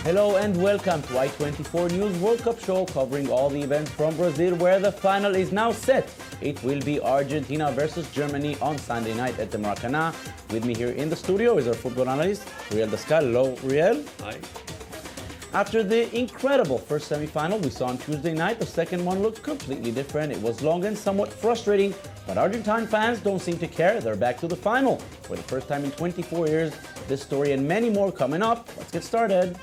Hello and welcome to I24 News World Cup show covering all the events from Brazil where the final is now set. It will be Argentina versus Germany on Sunday night at the Maracanã. With me here in the studio is our football analyst, Riel Descal. Hello, Riel. Hi. After the incredible first semi-final we saw on Tuesday night, the second one looked completely different. It was long and somewhat frustrating, but Argentine fans don't seem to care. They're back to the final. For the first time in 24 years, this story and many more coming up. Let's get started.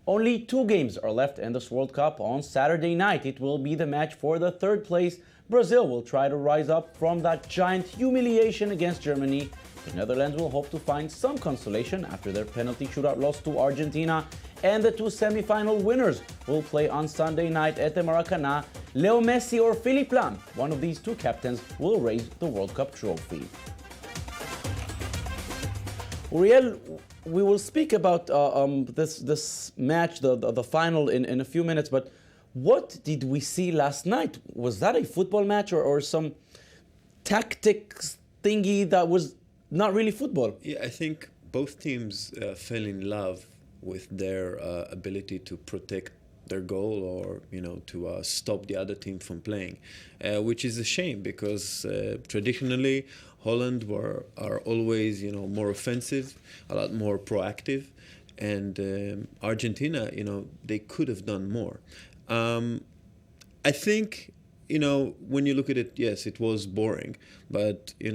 Only 2 games are left in this World Cup. On Saturday night, it will be the match for the third place. Brazil will try to rise up from that giant humiliation against Germany. The Netherlands will hope to find some consolation after their penalty shootout loss to Argentina. And the 2 semi-final winners will play on Sunday night at the Maracanã. Leo Messi or Philipp Lahm, one of these 2 captains, will raise the World Cup trophy. Uriel, we will speak about this match, the final, in a few minutes. But what did we see last night? Was that a football match or some tactics thingy that was not really football? Yeah, I think both teams fell in love with their ability to protect their goal or to stop the other team from playing, which is a shame because traditionally Holland are always more offensive, a lot more proactive, and Argentina they could have done more. I think when you look at it, yes, it was boring, but 2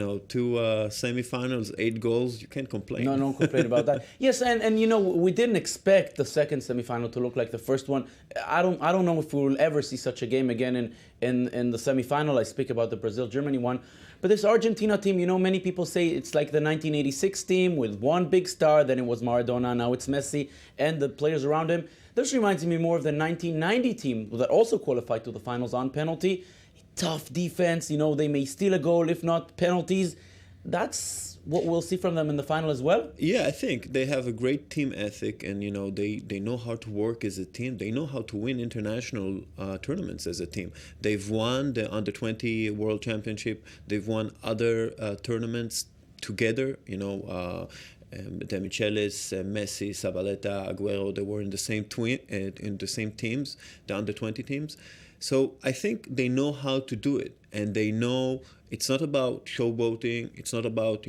semifinals, 8 goals, you can't complain. No complain about that. Yes, and we didn't expect the second semifinal to look like the first one. I don't know if we will ever see such a game again in the semifinal. I speak about the Brazil-Germany one, but this Argentina team, many people say it's like the 1986 team with one big star. Then it was Maradona, now it's Messi and the players around him. This reminds me more of the 1990 team that also qualified to the finals on penalty. Tough defense, they may steal a goal, if not penalties. That's what we'll see from them in the final as well? Yeah, I think they have a great team ethic and, they know how to work as a team. They know how to win international tournaments as a team. They've won the Under-20 World Championship. They've won other tournaments together, De Michelis, Messi, Zabaleta, Aguero, they were in the same teams, the under-20 teams. So I think they know how to do it, and they know it's not about showboating. It's not about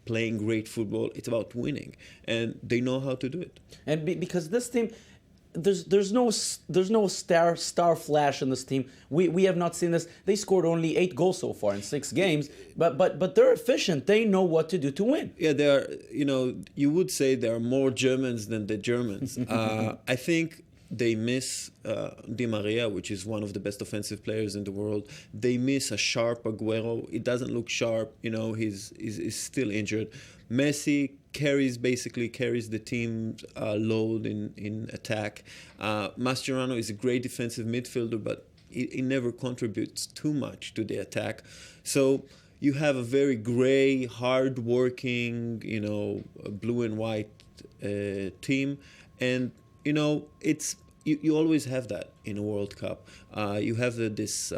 playing great football. It's about winning, and they know how to do it. And because this team, there's no star flash in this team. We have not seen this. They scored only 8 goals so far in 6 games, but they're efficient. They know what to do to win. Yeah, they are. You would say there are more Germans than the Germans. I think they miss Di Maria, which is one of the best offensive players in the world. They miss a sharp Aguero. It doesn't look sharp. He's still injured. Messi carries the team's load in attack. Mascherano is a great defensive midfielder, but he never contributes too much to the attack. So you have a very gray, hard-working, blue and white team, and it's you always have that in a World Cup. You have this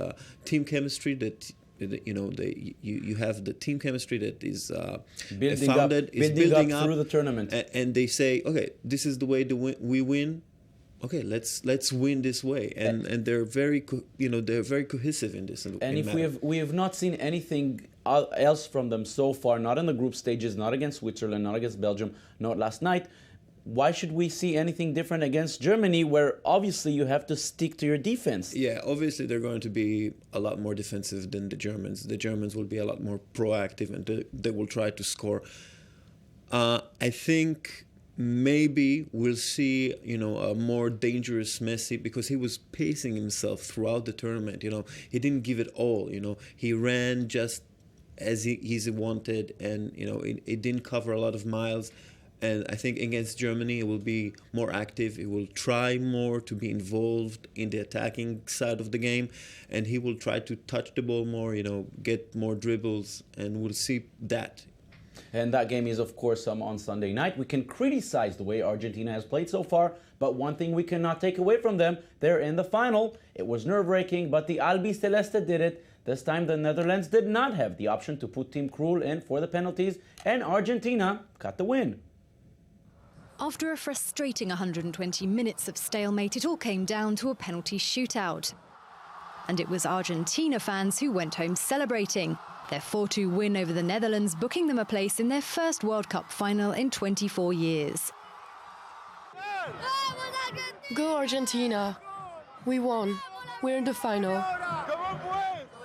team chemistry that you have the team chemistry that is building up through the tournament, and they say, okay, this is the way we win. Okay, let's win this way, and they're very they're very cohesive in this. And if we have not seen anything else from them so far, not in the group stages, not against Switzerland, not against Belgium, not last night. Why should we see anything different against Germany, where obviously you have to stick to your defense? Yeah, obviously they're going to be a lot more defensive than the Germans. The Germans will be a lot more proactive, and they will try to score. I think maybe we'll see, a more dangerous Messi, because he was pacing himself throughout the tournament. He didn't give it all. He ran just as he wanted, and it didn't cover a lot of miles. And I think against Germany, it will be more active. It will try more to be involved in the attacking side of the game. And he will try to touch the ball more, get more dribbles. And we'll see that. And that game is, of course, on Sunday night. We can criticize the way Argentina has played so far. But one thing we cannot take away from them, they're in the final. It was nerve-wracking, but the Albiceleste did it. This time, the Netherlands did not have the option to put Team Krul in for the penalties. And Argentina got the win. After a frustrating 120 minutes of stalemate, it all came down to a penalty shootout. And it was Argentina fans who went home celebrating. Their 4-2 win over the Netherlands booking them a place in their first World Cup final in 24 years. Go Argentina. We won. We're in the final.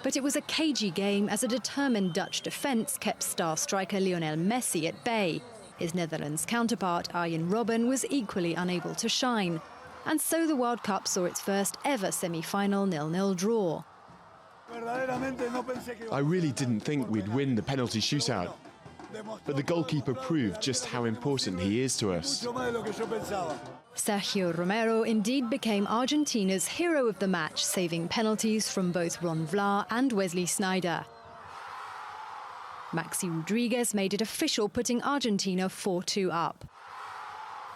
But it was a cagey game as a determined Dutch defence kept star striker Lionel Messi at bay. His Netherlands counterpart, Arjen Robben, was equally unable to shine. And so the World Cup saw its first ever semi-final 0-0 draw. I really didn't think we'd win the penalty shootout. But the goalkeeper proved just how important he is to us. Sergio Romero indeed became Argentina's hero of the match, saving penalties from both Ron Vlaar and Wesley Sneijder. Maxi Rodriguez made it official, putting Argentina 4-2 up.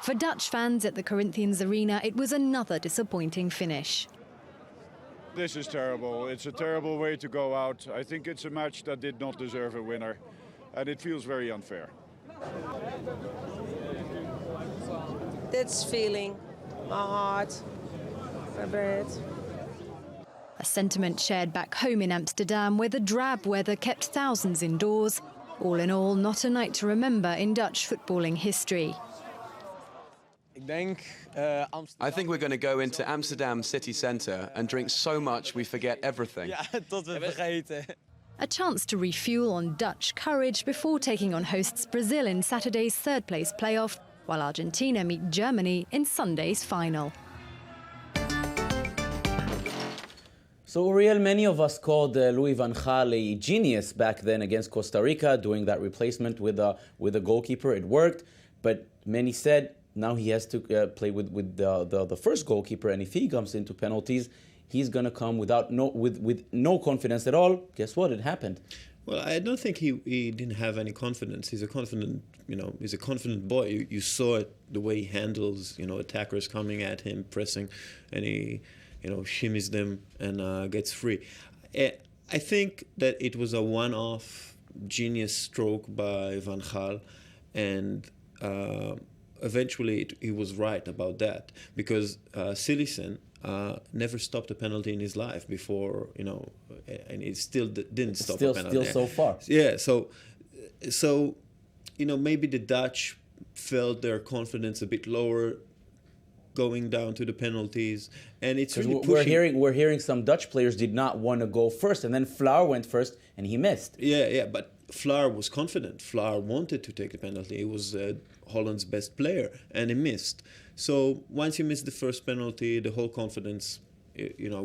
For Dutch fans at the Corinthians Arena, it was another disappointing finish. This is terrible. It's a terrible way to go out. I think it's a match that did not deserve a winner, and it feels very unfair. That's feeling my heart, my bread. A sentiment shared back home in Amsterdam, where the drab weather kept thousands indoors. All in all, not a night to remember in Dutch footballing history. I think we're going to go into Amsterdam city centre and drink so much we forget everything. A chance to refuel on Dutch courage before taking on hosts Brazil in Saturday's third-place playoff, while Argentina meet Germany in Sunday's final. So, Uriel, many of us called Louis van Gaal a genius back then against Costa Rica, doing that replacement with a goalkeeper. It worked, but many said now he has to play with the first goalkeeper, and if he comes into penalties, he's going to come with no confidence at all. Guess what? It happened. Well, I don't think he didn't have any confidence. He's a confident, he's a confident boy. You saw it, the way he handles, attackers coming at him, pressing, and he, shimmies them and gets free. I think that it was a one-off genius stroke by Van Gaal, and eventually he was right about that, because Sillissen never stopped a penalty in his life before, and he still didn't stop a penalty. Still so far. Yeah, so maybe the Dutch felt their confidence a bit lower going down to the penalties, and it's really pushing. We're hearing some Dutch players did not want to go first, and then Vlaar went first and he missed. Yeah, but Vlaar was confident. Vlaar wanted to take the penalty. He was Holland's best player, and he missed. So once you miss the first penalty, the whole confidence,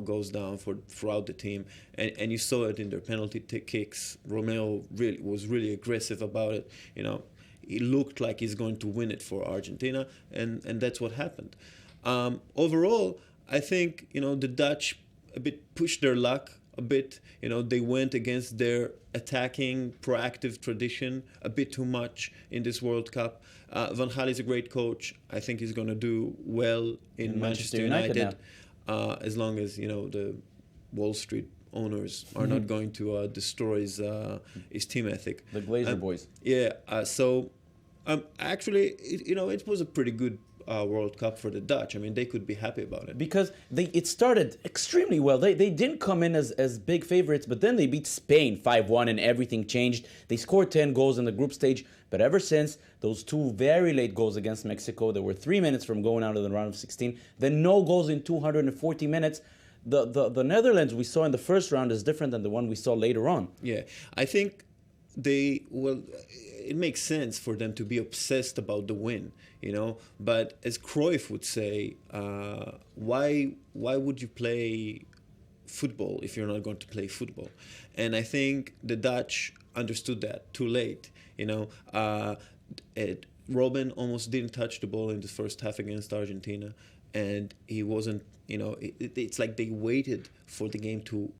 goes down throughout the team, and you saw it in their penalty kicks. Romeo was really aggressive about it. He looked like he's going to win it for Argentina, and that's what happened. Overall, I think the Dutch a bit pushed their luck a bit. They went against their attacking, proactive tradition a bit too much in this World Cup. Van Gaal is a great coach. I think he's going to do well in Manchester United as long as the Wall Street owners are not going to destroy his team ethic. The Glazer boys. Yeah. Actually, it was a pretty good World Cup for the Dutch. I mean, they could be happy about it. Because it started extremely well. They didn't come in as big favorites, but then they beat Spain 5-1 and everything changed. They scored 10 goals in the group stage, but ever since those two very late goals against Mexico, they were 3 minutes from going out of the round of 16, then no goals in 240 minutes. The Netherlands we saw in the first round is different than the one we saw later on. Yeah, I think it makes sense for them to be obsessed about the win, But as Cruyff would say, why would you play football if you're not going to play football? And I think the Dutch understood that too late. Robben almost didn't touch the ball in the first half against Argentina, and he wasn't. It's like they waited for the game to